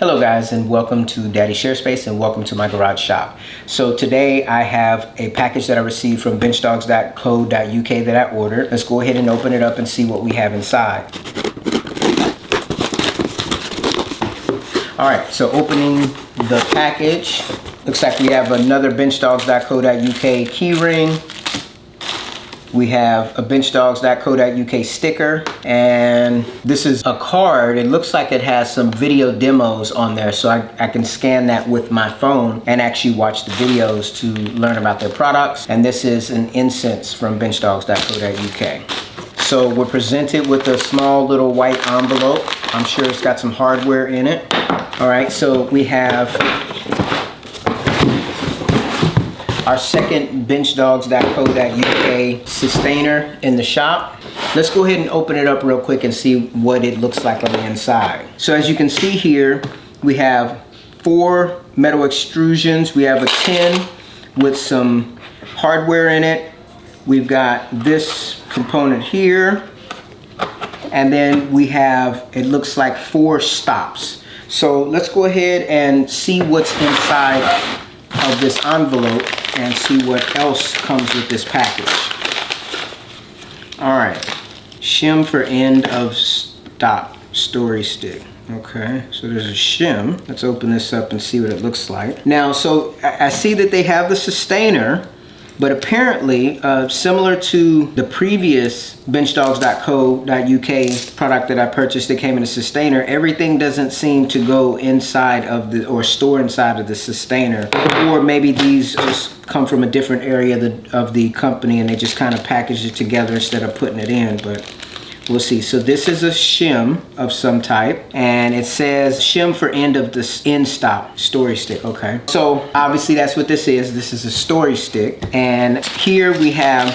Hello guys, and welcome to Daddy Share Space and welcome to my garage shop. So today I have a package that I received from benchdogs.co.uk that I ordered. Let's go ahead and open it up and see what we have inside. Alright, so opening the package, looks like we have another benchdogs.co.uk key ring. We have a benchdogs.co.uk sticker, and this is a card. It looks like it has some video demos on there, so I can scan that with my phone and actually watch the videos to learn about their products. And this is an incense from benchdogs.co.uk. So we're presented with a small little white envelope. I'm sure it's got some hardware in it. All right, so we have our second benchdogs.co.uk Systainer in the shop. Let's go ahead and open it up real quick and see what it looks like on the inside. So as you can see here, we have 4 metal extrusions. We have a tin with some hardware in it. We've got this component here. And then we have, it looks like 4 stops. So let's go ahead and see what's inside of this envelope and see what else comes with this package. All right, shim for end of stop story stick. Okay, so there's a shim. Let's open this up and see what it looks like. Now, so I see that they have the Systainer, but apparently, similar to the previous benchdogs.co.uk product that I purchased that came in a Systainer, everything doesn't seem to go inside of the, or store inside of the Systainer. Or maybe these come from a different area of the company and they just kind of packaged it together instead of putting it in, but we'll see. So this is a shim of some type, and it says shim for end of the end stop story stick. Okay, so obviously that's what this is. This is a story stick, and here we have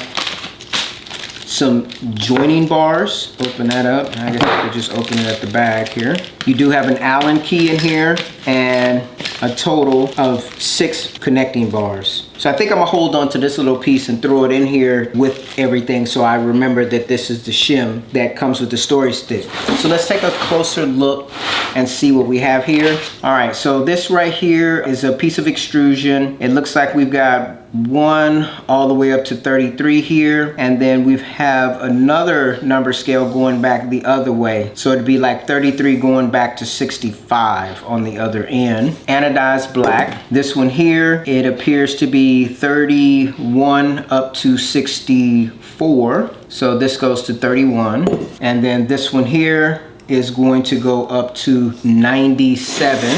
some joining bars. Open that up. I guess I could just open it at the bag here. You do have an Allen key in here and a total of 6 connecting bars. So I think I'm gonna hold on to this little piece and throw it in here with everything so I remember that this is the shim that comes with the story stick. So let's take a closer look and see what we have here. All right, so this right here is a piece of extrusion. It looks like we've got 1 all the way up to 33 here, and then we have another number scale going back the other way. So it'd be like 33 going back to 65 on the other end. Anodized black. This one here, it appears to be 31 up to 64. So this goes to 31. And then this one here is going to go up to 97.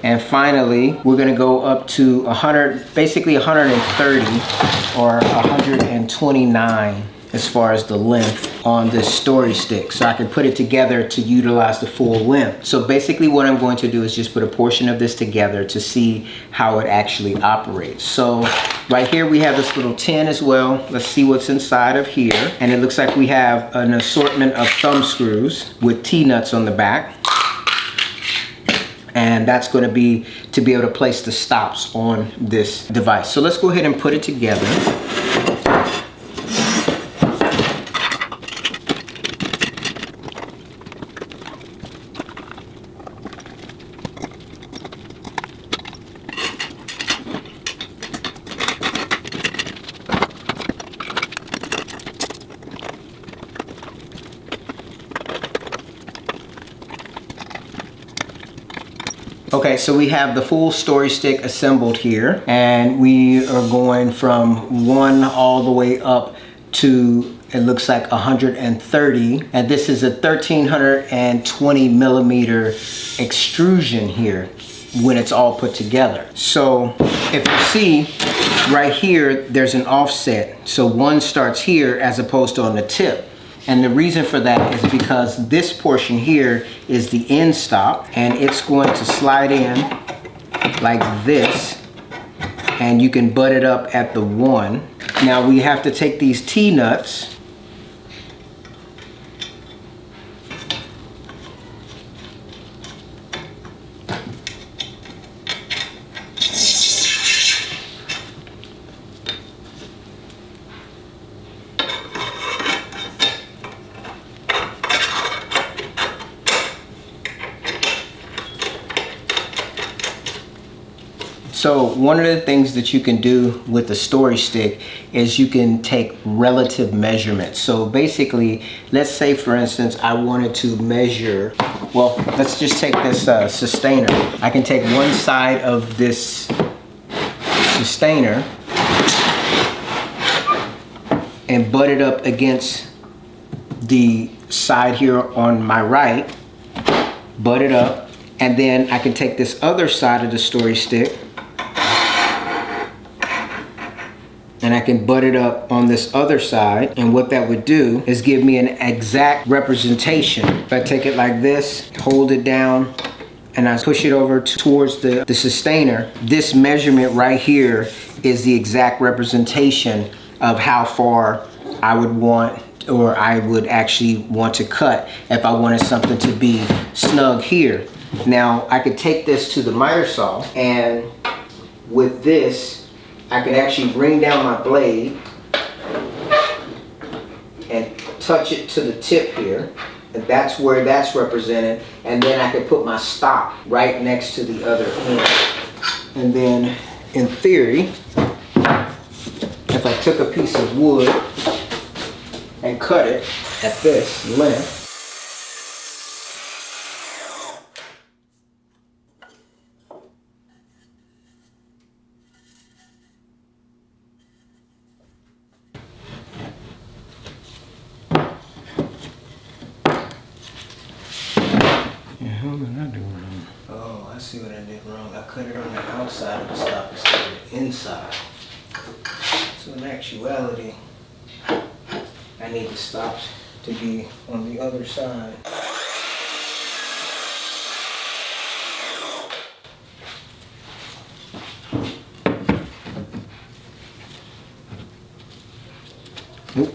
And finally, we're gonna go up to 100, basically 130 or 129 as far as the length on this story stick. So I can put it together to utilize the full length. So basically what I'm going to do is just put a portion of this together to see how it actually operates. So right here we have this little tin as well. Let's see what's inside of here. And it looks like we have an assortment of thumb screws with T-nuts on the back. And that's going to be able to place the stops on this device. So let's go ahead and put it together. Okay, so we have the full story stick assembled here, and we are going from 1 all the way up to, it looks like 130, and this is a 1320 millimeter extrusion here when it's all put together. So if you see right here, there's an offset. So 1 starts here as opposed to on the tip. And the reason for that is because this portion here is the end stop, and it's going to slide in like this, and you can butt it up at the 1. Now we have to take these T-nuts So one of the things that you can do with the story stick is you can take relative measurements. So basically, let's say for instance, I wanted to measure, well, let's just take this Systainer. I can take one side of this Systainer and butt it up against the side here on my right, butt it up, and then I can take this other side of the story stick and I can butt it up on this other side, and what that would do is give me an exact representation. If I take it like this, hold it down, and I push it over towards the Systainer, this measurement right here is the exact representation of how far I would want, or I would actually want to cut if I wanted something to be snug here. Now I could take this to the miter saw, and with this I could actually bring down my blade and touch it to the tip here, and that's where that's represented, and then I could put my stop right next to the other end. And then in theory, if I took a piece of wood and cut it at this length, what did I do wrong? Oh, I see what I did wrong. I cut it on the outside of the stop instead of the inside. So in actuality, I need the stops to be on the other side. Nope.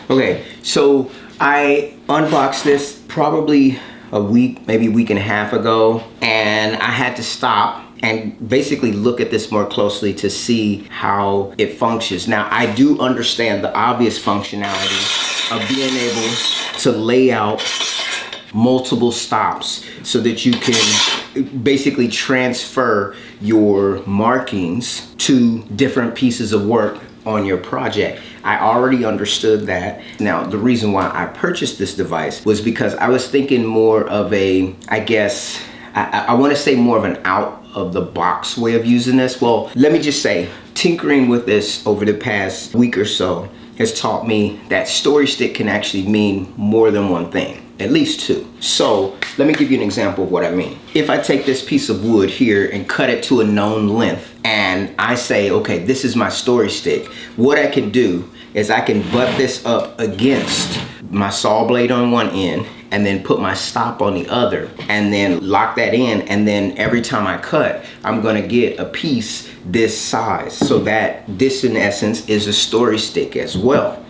Okay, so I unboxed this probably a week, maybe a week and a half ago, and I had to stop and basically look at this more closely to see how it functions. Now, I do understand the obvious functionality of being able to lay out multiple stops so that you can basically transfer your markings to different pieces of work on your project. I already understood that. Now, the reason why I purchased this device was because I was thinking more of a, I guess, I want to say more of an out of the box way of using this. Well, let me just say, tinkering with this over the past week or so has taught me that story stick can actually mean more than one thing, at least two. So let me give you an example of what I mean. If I take this piece of wood here and cut it to a known length, and I say, okay, this is my story stick, what I can do is I can butt this up against my saw blade on one end and then put my stop on the other and then lock that in, and then every time I cut, I'm gonna get a piece this size, so that this in essence is a story stick as well.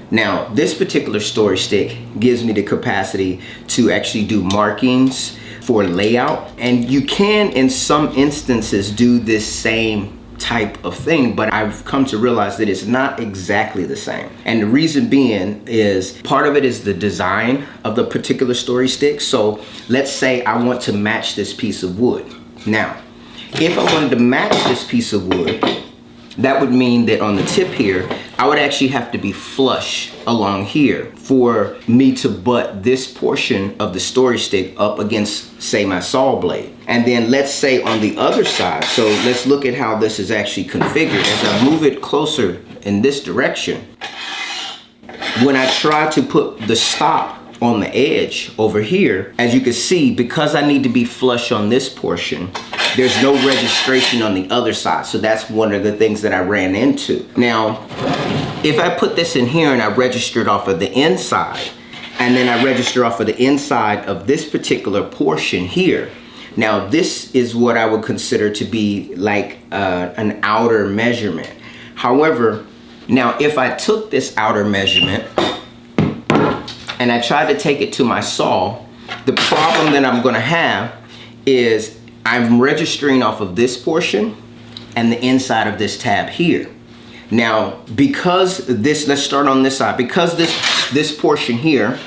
Now, this particular story stick gives me the capacity to actually do markings for layout, and you can in some instances do this same type of thing, but I've come to realize that it's not exactly the same. And the reason being is part of it is the design of the particular story stick. So let's say I want to match this piece of wood. Now, if I wanted to match this piece of wood, that would mean that on the tip here, I would actually have to be flush along here for me to butt this portion of the story stick up against, say, my saw blade. And then let's say on the other side, so let's look at how this is actually configured. As I move it closer in this direction, when I try to put the stop on the edge over here, as you can see, because I need to be flush on this portion, there's no registration on the other side. So that's one of the things that I ran into. Now, if I put this in here and I registered off of the inside, and then I register off of the inside of this particular portion here, now this is what I would consider to be like an outer measurement. However, now if I took this outer measurement and I tried to take it to my saw, the problem that I'm gonna have is I'm registering off of this portion and the inside of this tab here. Now, because this, let's start on this side. Because this portion here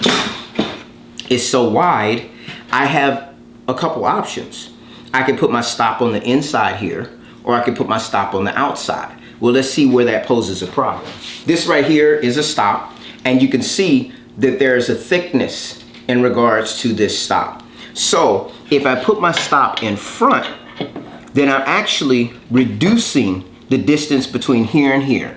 is so wide, I have a couple options. I could put my stop on the inside here, or I could put my stop on the outside. Well, let's see where that poses a problem. This right here is a stop, and you can see that there's a thickness in regards to this stop. So if I put my stop in front, then I'm actually reducing the distance between here and here.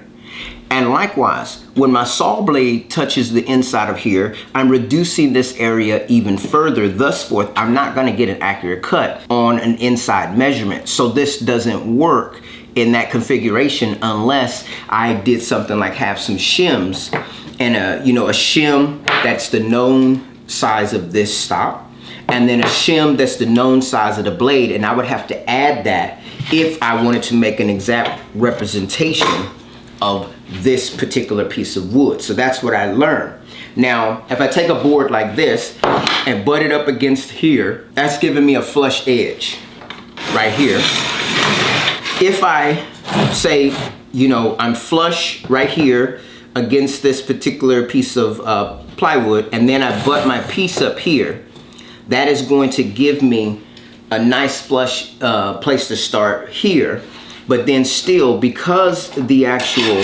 And likewise, when my saw blade touches the inside of here, I'm reducing this area even further. Thus forth, I'm not gonna get an accurate cut on an inside measurement. So this doesn't work in that configuration unless I did something like have some shims and a shim that's the known size of this stop, and then a shim that's the known size of the blade, and I would have to add that if I wanted to make an exact representation of this particular piece of wood. So that's what I learned. Now, if I take a board like this and butt it up against here, that's giving me a flush edge right here. If I say, I'm flush right here against this particular piece of plywood, and then I butt my piece up here, that is going to give me a nice flush place to start here. But then still, because the actual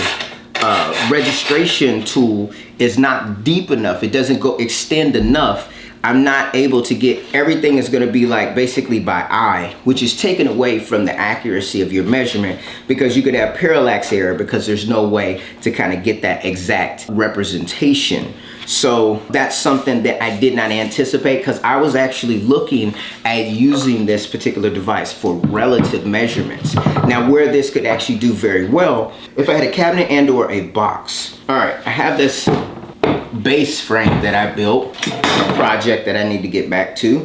registration tool is not deep enough, it doesn't go extend enough, I'm not able to get, everything is going to be like basically by eye, which is taken away from the accuracy of your measurement, because you could have parallax error because there's no way to kind of get that exact representation. So that's something that I did not anticipate, because I was actually looking at using this particular device for relative measurements. Now, where this could actually do very well, if I had a cabinet and or a box. All right, I have this base frame that I built, a project that I need to get back to.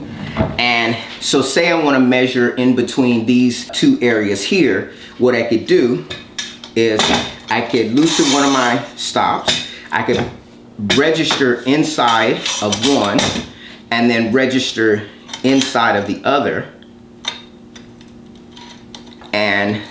And so say I want to measure in between these two areas here, what I could do is I could loosen one of my stops. I could register inside of one and then register inside of the other, and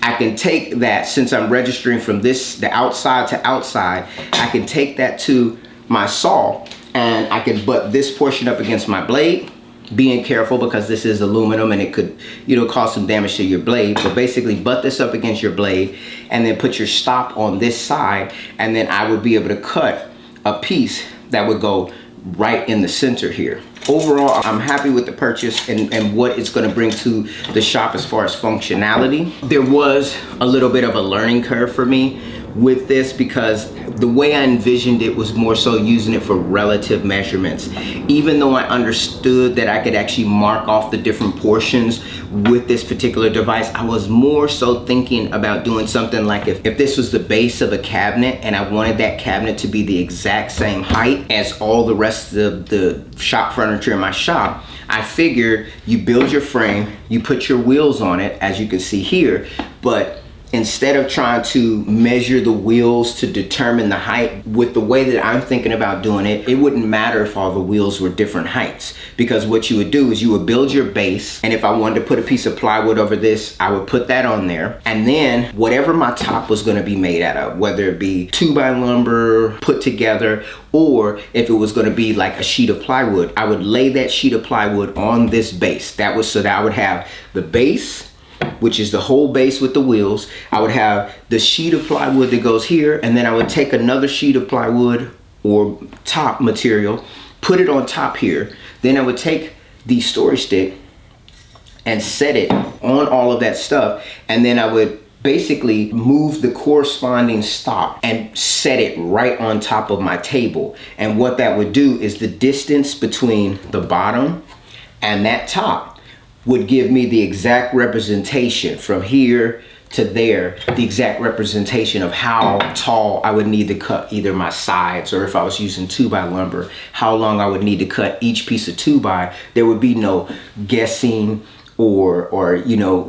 I can take that, since I'm registering from the outside to outside, I can take that to my saw and I can butt this portion up against my blade, being careful because this is aluminum and it could, cause some damage to your blade. But basically butt this up against your blade and then put your stop on this side, and then I would be able to cut a piece that would go right in the center here. Overall, I'm happy with the purchase and what it's going to bring to the shop as far as functionality. There was a little bit of a learning curve for me with this, because the way I envisioned it was more so using it for relative measurements. Even though I understood that I could actually mark off the different portions with this particular device, I was more so thinking about doing something like if this was the base of a cabinet and I wanted that cabinet to be the exact same height as all the rest of the shop furniture in my shop, I figured you build your frame, you put your wheels on it, as you can see here, but instead of trying to measure the wheels to determine the height, with the way that I'm thinking about doing it, it wouldn't matter if all the wheels were different heights, because what you would do is you would build your base, and if I wanted to put a piece of plywood over this, I would put that on there, and then whatever my top was going to be made out of, whether it be 2x lumber put together, or if it was going to be like a sheet of plywood, I would lay that sheet of plywood on this base. That was so that I would have the base, which is the whole base with the wheels. I would have the sheet of plywood that goes here, and then I would take another sheet of plywood or top material, put it on top here. Then I would take the storage stick and set it on all of that stuff, and then I would basically move the corresponding stop and set it right on top of my table. And what that would do is the distance between the bottom and that top would give me the exact representation from here to there, the exact representation of how tall I would need to cut either my sides, or if I was using 2x lumber, how long I would need to cut each piece of 2x. There would be no guessing or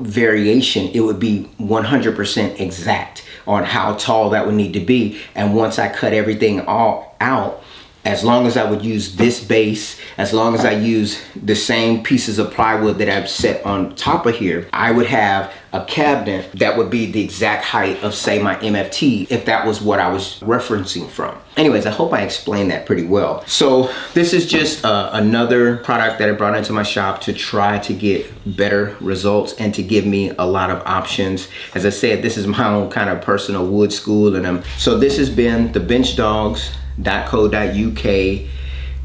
variation. It would be 100% exact on how tall that would need to be. And once I cut everything all out, as long as I would use this base, as long as I use the same pieces of plywood that I've set on top of here, I would have a cabinet that would be the exact height of, say, my MFT, if that was what I was referencing from. Anyways, I hope I explained that pretty well. So this is just another product that I brought into my shop to try to get better results and to give me a lot of options. As I said, this is my own kind of personal wood school, and so this has been the benchdogs.co.uk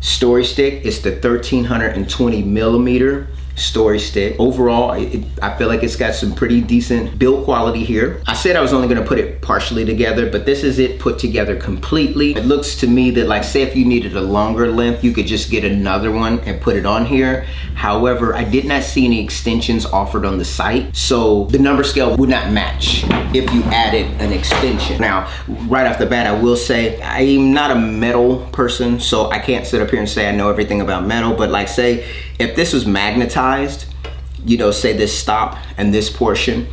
story stick. It's the 1320 millimeter story stick. Overall, I feel like it's got some pretty decent build quality here. I said I was only going to put it partially together, but this is it put together completely. It looks to me that, like, say if you needed a longer length, you could just get another one and put it on here. However, I did not see any extensions offered on the site, so the number scale would not match if you added an extension. Now, right off the bat, I will say I'm not a metal person, so I can't sit up here and say I know everything about metal, but like, say if this was magnetized, you know, say this stop and this portion,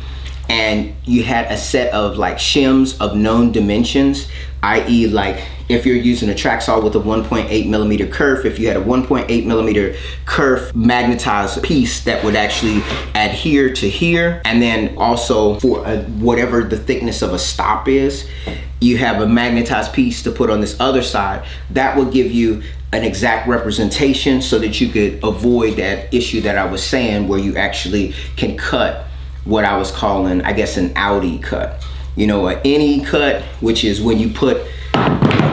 and you had a set of like shims of known dimensions, i.e. like if you're using a track saw with a 1.8 millimeter kerf, if you had a 1.8 millimeter kerf magnetized piece that would actually adhere to here, and then also for whatever the thickness of a stop is, you have a magnetized piece to put on this other side, that will give you an exact representation so that you could avoid that issue that I was saying, where you actually can cut what I was calling, I guess, an outie cut. You know, an innie cut, which is when you put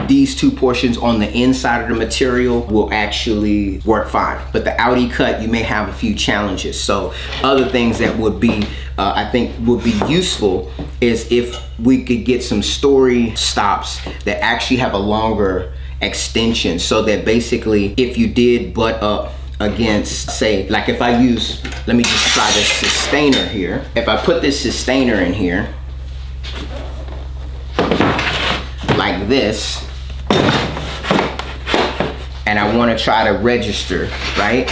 these two portions on the inside of the material, will actually work fine. But the outie cut, you may have a few challenges. So other things that would be, I think would be useful is if we could get some story stops that actually have a longer extension, so that basically if you did butt up against, say, like if I use, let me just try this Systainer here. If I put this Systainer in here like this, and I want to try to register, right?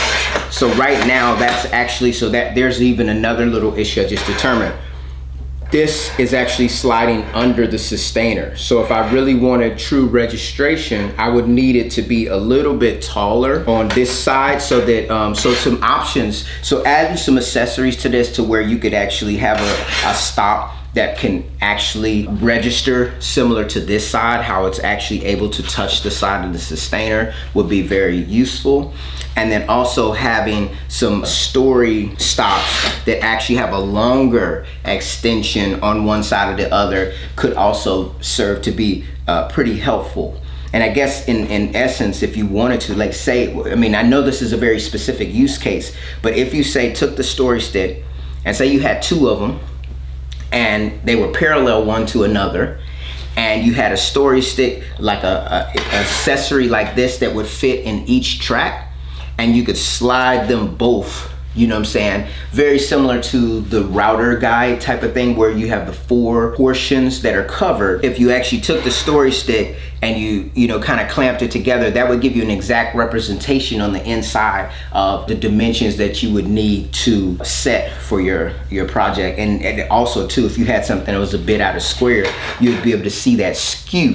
So right now that's actually, so that there's even another little issue I just determined. This is actually sliding under the Systainer. So if I really wanted true registration, I would need it to be a little bit taller on this side, so that, so some options. So adding some accessories to this to where you could actually have a stop that can actually register similar to this side, how it's actually able to touch the side of the Systainer, would be very useful. And then also having some story stops that actually have a longer extension on one side or the other could also serve to be pretty helpful. And I guess in essence, if you wanted to, like, say, I mean, I know this is a very specific use case, but if you say took the story stick and say you had two of them and they were parallel one to another, and you had a story stick, like a accessory like this that would fit in each track, and you could slide them both, you know what I'm saying? Very similar to the router guide type of thing, where you have the four portions that are covered. If you actually took the story stick and you know, kind of clamped it together, that would give you an exact representation on the inside of the dimensions that you would need to set for your project. And also too, if you had something that was a bit out of square, you'd be able to see that skew.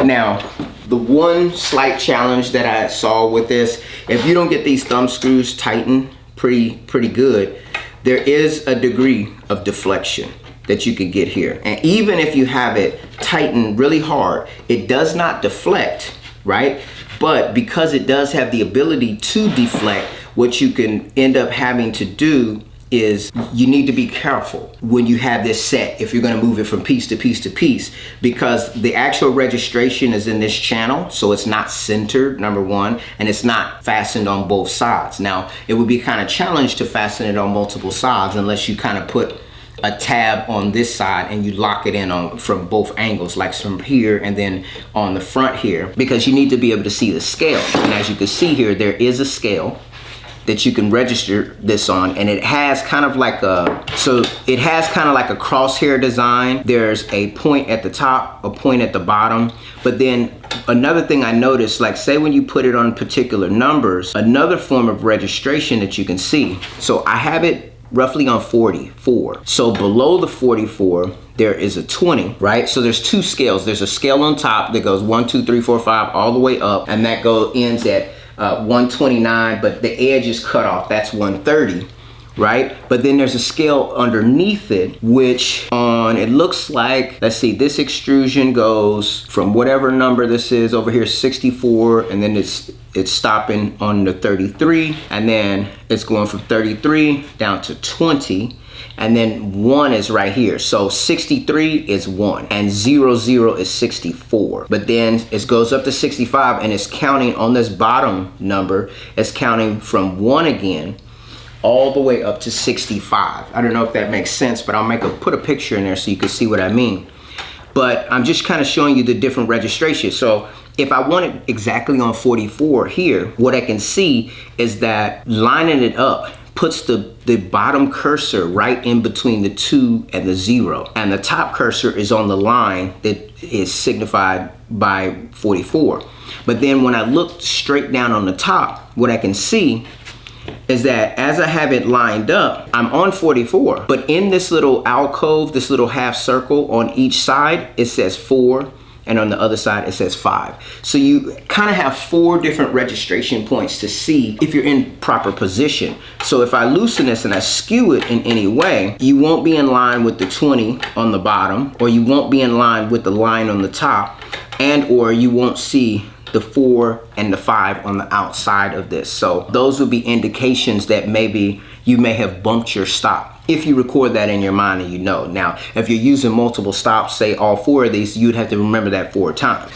Now, the one slight challenge that I saw with this, if you don't get these thumb screws tightened pretty good, there is a degree of deflection that you can get here. And even if you have it tightened really hard, it does not deflect, right? But because it does have the ability to deflect, what you can end up having to do is you need to be careful when you have this set, if you're going to move it from piece to piece to piece, because the actual registration is in this channel, so it's not centered, number one, and it's not fastened on both sides. Now, it would be kind of challenged to fasten it on multiple sides unless you kind of put a tab on this side and you lock it in on from both angles, like from here and then on the front here, because you need to be able to see the scale. And as you can see here, there is a scale that you can register this on, and it has kind of like a, so it has kind of like a crosshair design. There's a point at the top, a point at the bottom, but then another thing I noticed, like say when you put it on particular numbers, another form of registration that you can see. So I have it roughly on 44. So below the 44, there is a 20, right? So there's two scales. There's a scale on top that goes 1, 2, 3, 4, 5, all the way up, and that ends at 129, but the edge is cut off. That's 130. Right? But then there's a scale underneath it, which it looks like, let's see, this extrusion goes from whatever number this is over here, 64, and then it's stopping on the 33, and then it's going from 33 down to 20, and then 1 is right here. So 63 is 1, and 00 is 64. But then it goes up to 65, and it's counting on this bottom number, it's counting from 1 again, all the way up to 65. I don't know if that makes sense, but I'll put a picture in there so you can see what I mean. But I'm just kind of showing you the different registrations. So if I want it exactly on 44 here, what I can see is that lining it up puts the bottom cursor right in between the 2 and the 0. And the top cursor is on the line that is signified by 44. But then when I look straight down on the top, what I can see is that as I have it lined up, I'm on 44, but in this little alcove, this little half circle on each side, it says 4, and on the other side, it says 5. So you kind of have 4 different registration points to see if you're in proper position. So if I loosen this and I skew it in any way, you won't be in line with the 20 on the bottom, or you won't be in line with the line on the top, or you won't see the 4 and the 5 on the outside of this. So those would be indications that maybe you may have bumped your stop. If you record that in your mind and you know. Now, if you're using multiple stops, say all 4 of these, you'd have to remember that 4 times.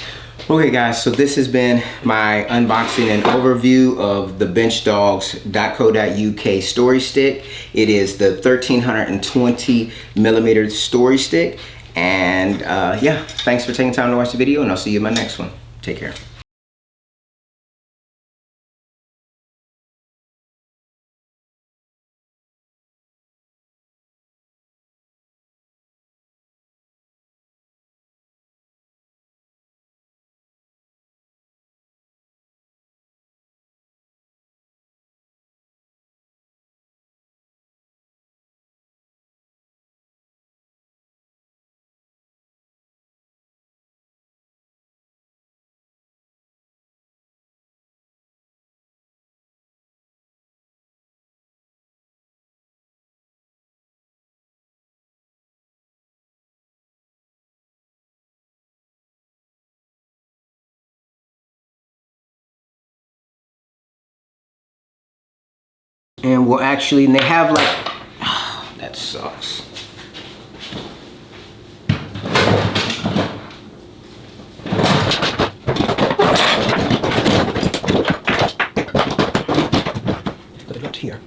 Okay guys, so this has been my unboxing and overview of the Benchdogs.co.uk story stick. It is the 1320 millimeter story stick. And yeah, thanks for taking time to watch the video, and I'll see you in my next one. Take care. And we'll actually, and they have like, oh, that sucks. Put it up here.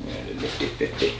Yeah, the nifty 50.